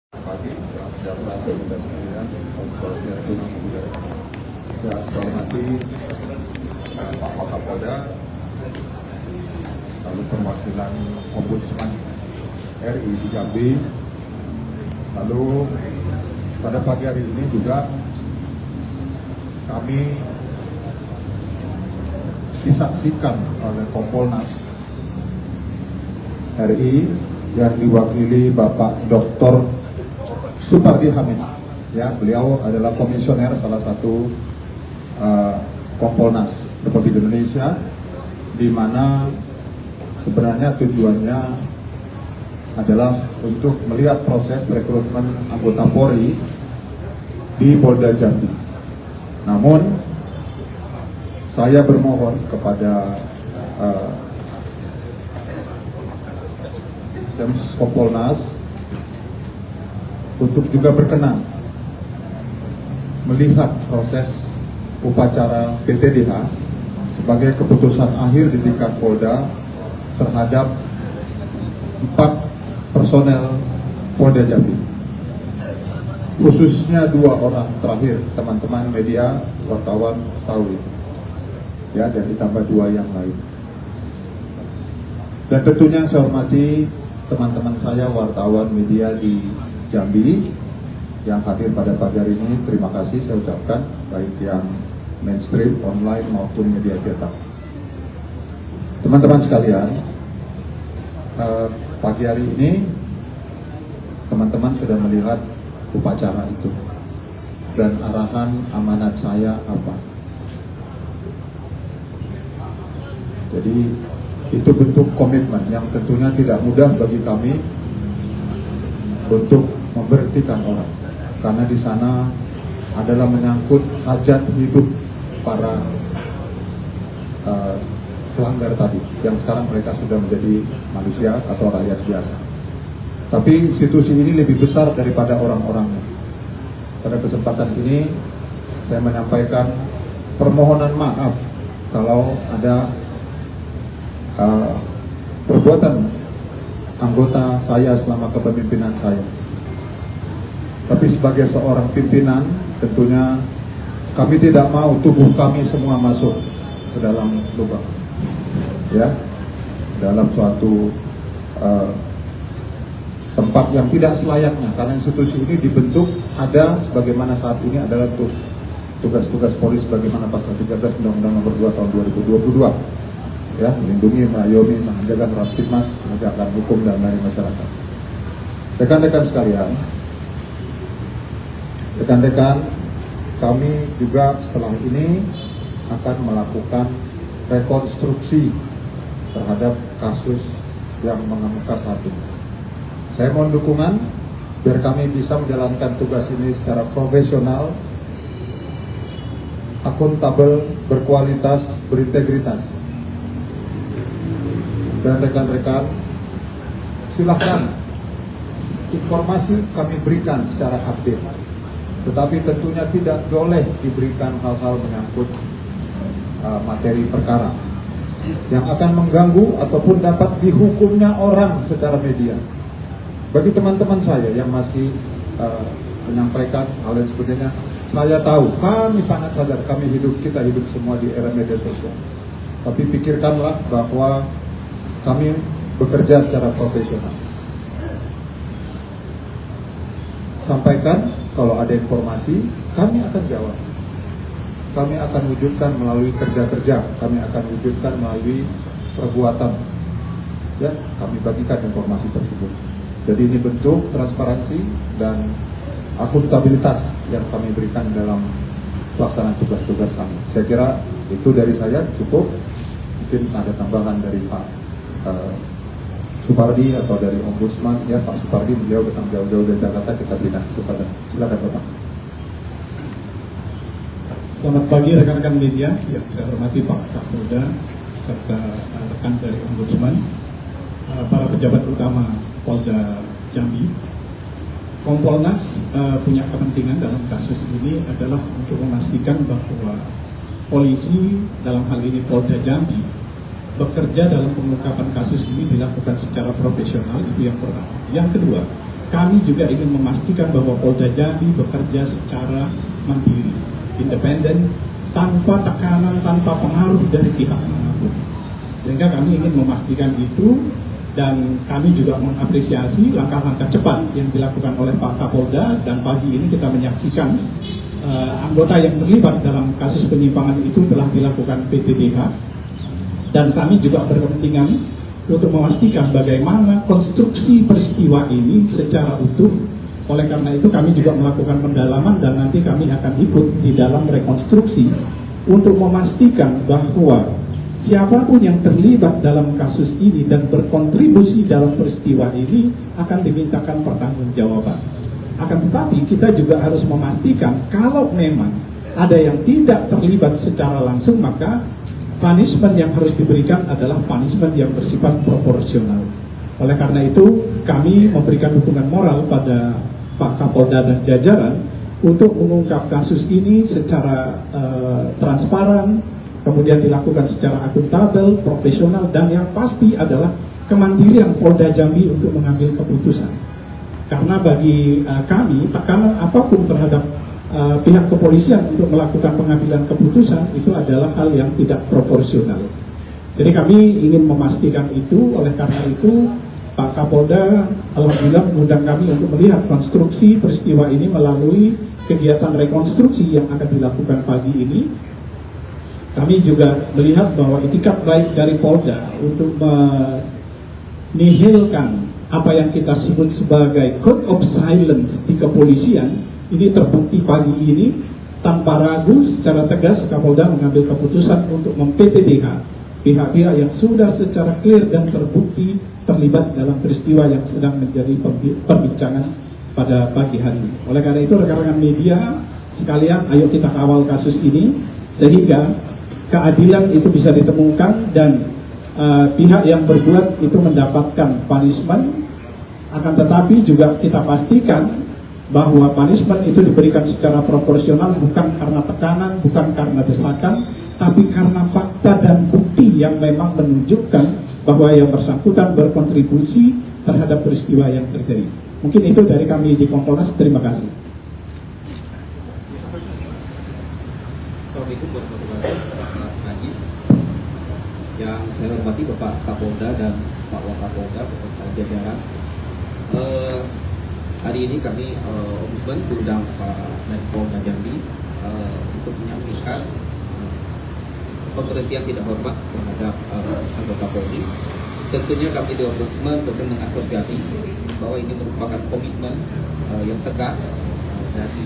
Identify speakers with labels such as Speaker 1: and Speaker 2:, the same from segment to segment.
Speaker 1: Pagi, salam sejahtera bagi kita sekalian, Om Swastiastu, Namo Buddhaya. Yang saya hormati Pak Wakapolda, lalu perwakilan Ombudsman RI di Jambi, lalu pada pagi hari ini juga kami disaksikan oleh Kompolnas RI yang diwakili Bapak Dr. Supardi Hamid. Ya, beliau adalah komisioner salah satu Kompolnas Republik Indonesia, di mana sebenarnya tujuannya adalah untuk melihat proses rekrutmen anggota Polri di Polda Jambi. Namun saya bermohon kepada Kompolnas untuk juga berkenan melihat proses upacara PTDH sebagai keputusan akhir di tingkat Polda terhadap 4 personel Polda Jambi, khususnya 2 orang terakhir. Teman-teman media, wartawan tahu itu ya, dan ditambah 2 yang lain. Dan tentunya saya hormati teman-teman saya wartawan media di Jambi yang hadir pada pagi hari ini. Terima kasih saya ucapkan, baik yang mainstream, online maupun media cetak. Teman-teman sekalian, pagi hari ini teman-teman sudah melihat upacara itu dan arahan amanat saya apa. Jadi itu bentuk komitmen yang tentunya tidak mudah bagi kami untuk memberhentikan orang, karena di sana adalah menyangkut hajat hidup para pelanggar tadi, yang sekarang mereka sudah menjadi manusia atau rakyat biasa. Tapi institusi ini lebih besar daripada orang-orangnya. Pada kesempatan ini saya menyampaikan permohonan maaf kalau ada perbuatan anggota saya selama kepemimpinan saya. Tapi sebagai seorang pimpinan, tentunya kami tidak mau tubuh kami semua masuk ke dalam lubang, ya, dalam suatu tempat yang tidak selayaknya, karena institusi ini dibentuk ada sebagaimana saat ini adalah untuk tugas-tugas Polri sebagaimana pasal 13 Undang-Undang Nomor 2 Tahun 2022, ya, melindungi, mengayomi, menjaga Kamtibmas, menegakkan hukum dan melayani masyarakat. Rekan-rekan sekalian, rekan-rekan, kami juga setelah ini akan melakukan rekonstruksi terhadap kasus yang mengemuka saat ini. Saya mohon dukungan biar kami bisa menjalankan tugas ini secara profesional, akuntabel, berkualitas, berintegritas. Dan rekan-rekan, silahkan informasi kami berikan secara update, tetapi tentunya tidak boleh diberikan hal-hal menyangkut materi perkara yang akan mengganggu ataupun dapat dihukumnya orang secara media. Bagi teman-teman saya yang masih menyampaikan hal yang sebagainya, saya tahu, kami sangat sadar, kita hidup semua di era media sosial. Tapi pikirkanlah bahwa kami bekerja secara profesional. Sampaikan kalau ada informasi, kami akan jawab. Kami akan wujudkan melalui kerja-kerja, kami akan wujudkan melalui perbuatan. Ya, kami bagikan informasi tersebut. Jadi ini bentuk transparansi dan akuntabilitas yang kami berikan dalam pelaksanaan tugas-tugas kami. Saya kira itu dari saya cukup. Mungkin ada tambahan dari Pak Supardi atau dari Ombudsman. Ya, Pak Supardi, beliau datang jauh-jauh dari Jakarta, kita berikan kesempatan. Silakan Bapak.
Speaker 2: Selamat pagi rekan-rekan media yang saya hormati Pak Kapolda serta rekan dari Ombudsman, para pejabat utama Polda Jambi. Kompolnas punya kepentingan dalam kasus ini adalah untuk memastikan bahwa polisi, dalam hal ini Polda Jambi, bekerja dalam pengungkapan kasus ini dilakukan secara profesional. Itu yang pertama. Yang kedua, kami juga ingin memastikan bahwa Polda Jambi bekerja secara mandiri, independen, tanpa tekanan, tanpa pengaruh dari pihak manapun. Sehingga kami ingin memastikan itu, dan kami juga mengapresiasi langkah-langkah cepat yang dilakukan oleh Pak Kapolda, dan pagi ini kita menyaksikan anggota yang terlibat dalam kasus penyimpangan itu telah dilakukan PTDH, dan kami juga berkepentingan untuk memastikan bagaimana konstruksi peristiwa ini secara utuh. Oleh karena itu kami juga melakukan pendalaman, dan nanti kami akan ikut di dalam rekonstruksi untuk memastikan bahwa siapapun yang terlibat dalam kasus ini dan berkontribusi dalam peristiwa ini akan dimintakan pertanggungjawaban. Akan tetapi kita juga harus memastikan kalau memang ada yang tidak terlibat secara langsung, maka punishment yang harus diberikan adalah punishment yang bersifat proporsional. Oleh karena itu, kami memberikan dukungan moral pada Pak Kapolda dan jajaran untuk mengungkap kasus ini secara transparan, kemudian dilakukan secara akuntabel, profesional, dan yang pasti adalah kemandirian Polda Jambi untuk mengambil keputusan. Karena bagi kami, tekanan apapun terhadap pihak kepolisian untuk melakukan pengambilan keputusan itu adalah hal yang tidak proporsional. Jadi kami ingin memastikan itu. Oleh karena itu Pak Kapolda alhamdulillah mengundang kami untuk melihat konstruksi peristiwa ini melalui kegiatan rekonstruksi yang akan dilakukan pagi ini. Kami juga melihat bahwa itikat baik dari Polda untuk menihilkan apa yang kita sebut sebagai code of silence di kepolisian ini terbukti pagi ini. Tanpa ragu, secara tegas Kapolda mengambil keputusan untuk mem-PTDH pihak-pihak yang sudah secara clear dan terbukti terlibat dalam peristiwa yang sedang menjadi perbincangan pada pagi hari ini. Oleh karena itu rekan-rekan media sekalian, ayo kita kawal kasus ini sehingga keadilan itu bisa ditemukan dan pihak yang berbuat itu mendapatkan punishment. Akan tetapi juga kita pastikan bahwa punishment itu diberikan secara proporsional, bukan karena tekanan, bukan karena desakan, tapi karena fakta dan bukti yang memang menunjukkan bahwa yang bersangkutan berkontribusi terhadap peristiwa yang terjadi. Mungkin itu dari kami di Kompolnas. Terima kasih.
Speaker 3: Assalamualaikum warahmatullahi wabarakatuh. Yang saya hormati Bapak Kapolda dan Pak Wakapolda beserta jajaran. Hari ini kami Ombudsman diundang Pak Menpolda Jambi untuk menyaksikan pemberhentian tidak hormat terhadap anggota Polri. Tentunya kami di Ombudsman tentu mengapresiasi bahwa ini merupakan komitmen yang tegas dari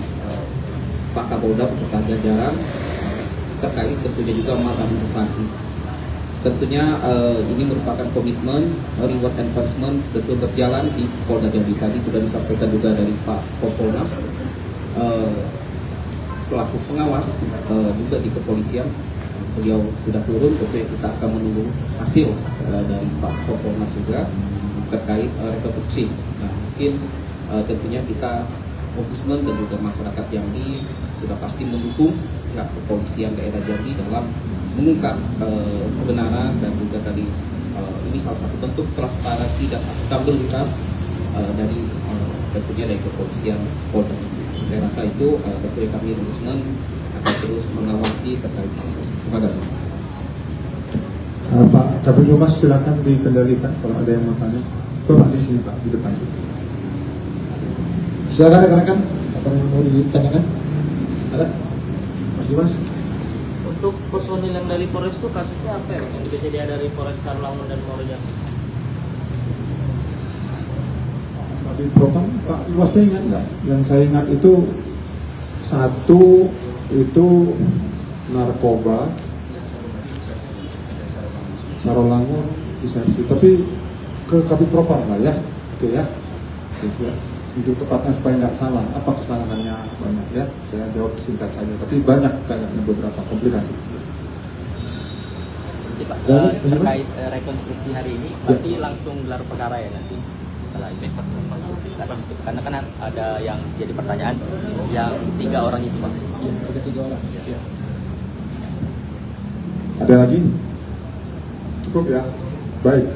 Speaker 3: Pak Kapolda beserta jajaran terkait tentunya juga maladministrasi. Tentunya ini merupakan komitmen reward enforcement betul berjalan di Polda Jambi. Tadi sudah disampaikan juga dari Pak Kompolnas selaku pengawas juga di kepolisian. Beliau sudah turun, tentunya kita akan menunggu hasil dari Pak Kompolnas juga terkait rekonstruksi. Nah, mungkin tentunya kita Ombudsman dan juga masyarakat Jambi sudah pasti mendukung pihak kepolisian daerah Jambi dalam mengungkap kebenaran, dan juga tadi ini salah satu bentuk transparansi dan akuntabilitas dari tentunya dari kepolisian Polda. Saya rasa itu tentunya kami Ombudsman akan terus mengawasi terkait hal tersebut. Terima kasih.
Speaker 1: Pak Kabin Humas silakan dikendalikan kalau ada yang mau tanya. Bapak di sini Pak, di depan sini. Silakan rekan-rekan, apa yang mau ditanyakan? Ada? Mas Dimas?
Speaker 4: Untuk personil yang dari Polres itu kasusnya apa ya? Yang kejadian dari Polres Sarlangun dan Polda Jambi?
Speaker 1: Di Propam, Pak Iwasnya ingat nggak? Yang saya ingat itu satu itu narkoba, Sarolangun, Isersi, tapi ke Kabin Propam lah ya, oke ya. Oke, ya. Untuk tepatnya supaya nggak salah, apa kesalahannya banyak ya, saya jawab singkat saja, tapi banyak kayaknya beberapa komplikasi.
Speaker 4: Jadi Pak, terkait rekonstruksi hari ini, berarti langsung gelar perkara ya nanti setelah ini? Karena kan ada yang jadi pertanyaan, yang 3 orang itu Pak.
Speaker 1: Ada 3 orang, ya. Ada lagi? Cukup ya? Baik.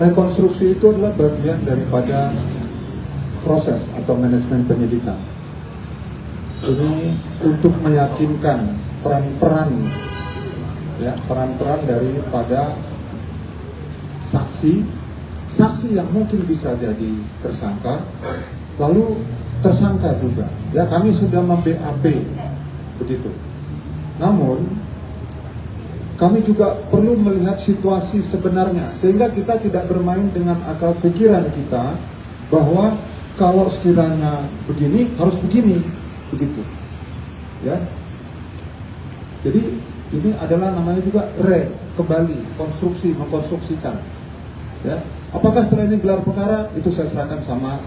Speaker 1: Rekonstruksi itu adalah bagian daripada proses atau manajemen penyidikan. Ini untuk meyakinkan peran-peran daripada saksi yang mungkin bisa jadi tersangka, lalu tersangka juga. Ya, kami sudah mem-BAP begitu. Namun kami juga perlu melihat situasi sebenarnya, sehingga kita tidak bermain dengan akal pikiran kita bahwa kalau sekiranya begini harus begini, begitu. Ya. Jadi ini adalah namanya juga kembali konstruksi, mengkonstruksikan. Ya. Apakah setelah ini gelar perkara, itu saya serahkan sama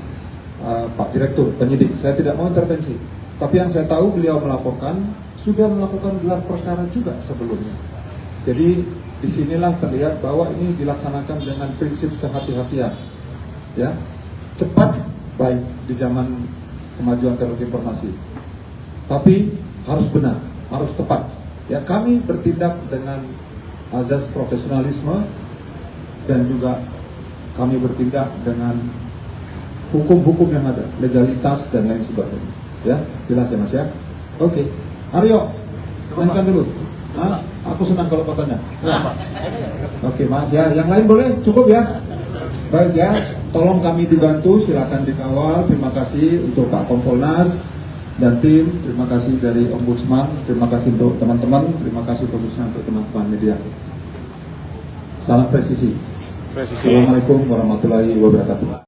Speaker 1: Pak Direktur Penyidik. Saya tidak mau intervensi. Tapi yang saya tahu beliau melaporkan sudah melakukan gelar perkara juga sebelumnya. Jadi disinilah terlihat bahwa ini dilaksanakan dengan prinsip kehati-hatian. Ya, cepat baik di zaman kemajuan teknologi informasi. Tapi harus benar, harus tepat. Ya, kami bertindak dengan azas profesionalisme dan juga kami bertindak dengan hukum-hukum yang ada, legalitas dan lain sebagainya. Ya, jelas ya Mas ya? Oke. Aryo, mainkan dulu. Hah? Aku senang kalau bertanya. Oke Mas ya, yang lain boleh? Cukup ya? Baik ya, tolong kami dibantu, silakan dikawal. Terima kasih untuk Pak Kompolnas dan tim, terima kasih dari Ombudsman, terima kasih untuk teman-teman, terima kasih khususnya untuk teman-teman media. Salam presisi. Assalamualaikum warahmatullahi wabarakatuh.